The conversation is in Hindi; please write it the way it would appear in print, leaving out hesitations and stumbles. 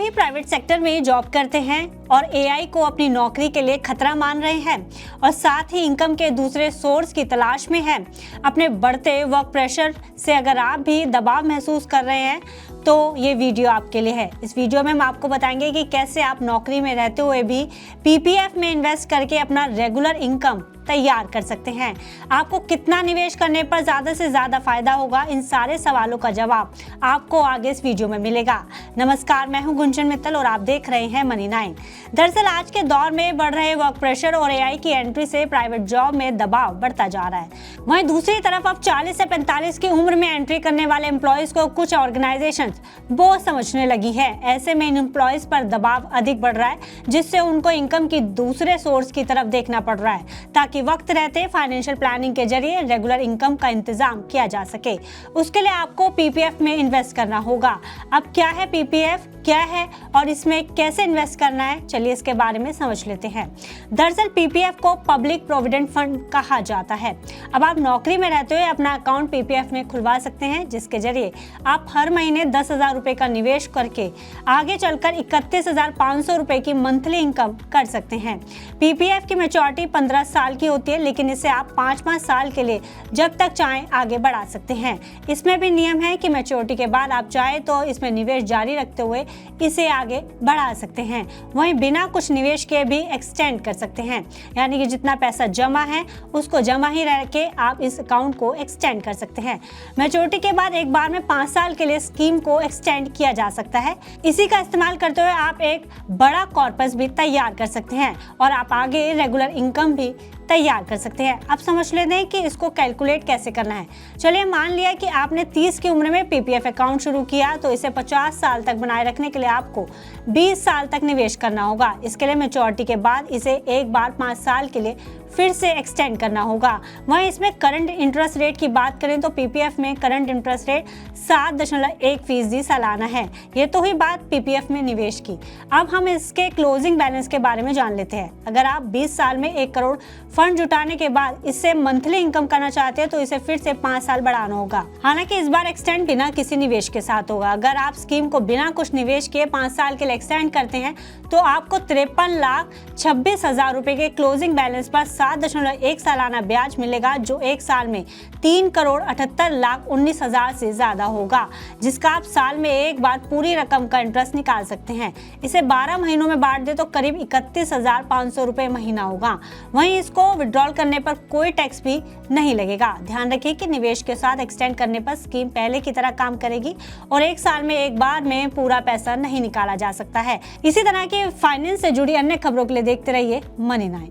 ही प्राइवेट सेक्टर में जॉब करते हैं और एआई को अपनी नौकरी के लिए खतरा मान रहे हैं और साथ ही इनकम के दूसरे सोर्स की तलाश में हैं। अपने बढ़ते वर्क प्रेशर से अगर आप भी दबाव महसूस कर रहे हैं तो ये वीडियो आपके लिए है। इस वीडियो में हम आपको बताएंगे कि कैसे आप नौकरी में रहते हुए भी पीपीएफ में इन्वेस्ट करके अपना रेगुलर इनकम तैयार कर सकते हैं। आपको कितना निवेश करने पर ज़्यादा से ज़्यादा फायदा होगा, इन सारे सवालों का जवाब आपको आगे इस वीडियो में मिलेगा। नमस्कार, मैं हूं गुंजन मित्तल और आप देख रहे हैं मनी 9। दरअसल आज के दौर में बढ़ रहे वर्क प्रेशर और एआई की एंट्री से प्राइवेट जॉब में दबाव बढ़ता जा रहा है। वहीं दूसरी तरफ अब 40 से 45 की उम्र में एंट्री करने वाले एम्प्लॉयज को कुछ ऑर्गेनाइजेशन बोझ समझने लगी है। ऐसे में इन एम्प्लॉयज पर दबाव अधिक बढ़ रहा है, जिससे उनको इनकम की दूसरे सोर्स की तरफ देखना पड़ रहा है ताकि वक्त रहते फाइनेंशियल प्लानिंग के जरिए रेगुलर इनकम का इंतजाम किया जा सके। उसके लिए आपको पीपीएफ में इन्वेस्ट करना होगा। अब क्या है पीपीएफ, क्या है और इसमें कैसे इन्वेस्ट करना है, चलिए इसके बारे में समझ लेते हैं। दरअसल पीपीएफ को पब्लिक प्रोविडेंट फंड कहा जाता है। अब आप नौकरी में रहते हुए अपना अकाउंट पीपीएफ में खुलवा सकते हैं, जिसके जरिए आप हर महीने 10,000 रुपए का निवेश करके आगे चलकर 31,500 रुपए की मंथली इनकम कर सकते हैं। पीपीएफ की मैच्योरिटी 15 साल की होती है, लेकिन इसे आप 5-5 साल के लिए जब तक चाहें आगे बढ़ा सकते हैं। इसमें भी नियम है कि मैच्योरिटी के बाद आप चाहें तो इसमें निवेश जारी रखते हुए इसे आगे बढ़ा सकते हैं। वहीं बिना कुछ निवेश के भी एक्सटेंड कर सकते हैं, यानी कि जितना पैसा जमा है उसको जमा ही रह के आप इस अकाउंट को एक्सटेंड कर सकते हैं। मैच्योरिटी के बाद एक बार में 5 साल के लिए स्कीम को एक्सटेंड किया जा सकता है। इसी का इस्तेमाल करते हुए आप एक बड़ा कॉर्पस भी तैयार कर सकते हैं और आप आगे रेगुलर इनकम भी तैयार कर सकते हैं। अब समझ लेते हैं कि इसको कैलकुलेट कैसे करना है। चलिए मान लिया कि आपने 30 की उम्र में पीपीएफ अकाउंट शुरू किया, तो इसे 50 साल तक बनाए रखने के लिए आपको 20 साल तक निवेश करना होगा। इसके लिए मैच्योरिटी के बाद इसे एक बार 5 साल के लिए फिर से एक्सटेंड करना होगा। वहीं इसमें करंट इंटरेस्ट रेट की बात करें तो पीपीएफ में करंट इंटरेस्ट रेट 7.1% सालाना है। ये तो हुई बात पीपीएफ में निवेश की। अब हम इसके क्लोजिंग बैलेंस के बारे में जान लेते हैं। अगर आप 20 साल में 1 करोड़ फंड जुटाने के बाद इससे मंथली इनकम करना चाहते हैं तो इसे फिर से 5 साल बढ़ाना होगा। हालांकि इस बार एक्सटेंड बिना किसी निवेश के साथ होगा। अगर आप स्कीम को बिना कुछ निवेश किए 5 साल के लिए एक्सटेंड करते हैं तो आपको 53,26,000 रुपए के क्लोजिंग बैलेंस पर 7.1 सालाना ब्याज मिलेगा, जो एक साल में 3,78,19,000 से ज्यादा होगा, जिसका आप साल में एक बार पूरी रकम का इंटरेस्ट निकाल सकते हैं। इसे 12 महीनों में बांट दे तो करीब 31,500 रुपए महीना होगा। वहीं इसको विड्रॉल करने पर कोई टैक्स भी नहीं लगेगा। ध्यान रखिए कि निवेश के साथ एक्सटेंड करने पर स्कीम पहले की तरह काम करेगी और एक साल में एक बार में पूरा पैसा नहीं निकाला जा सकता है। इसी तरह की फाइनेंस से जुड़ी अन्य खबरों के लिए देखते रहिए मनी 9।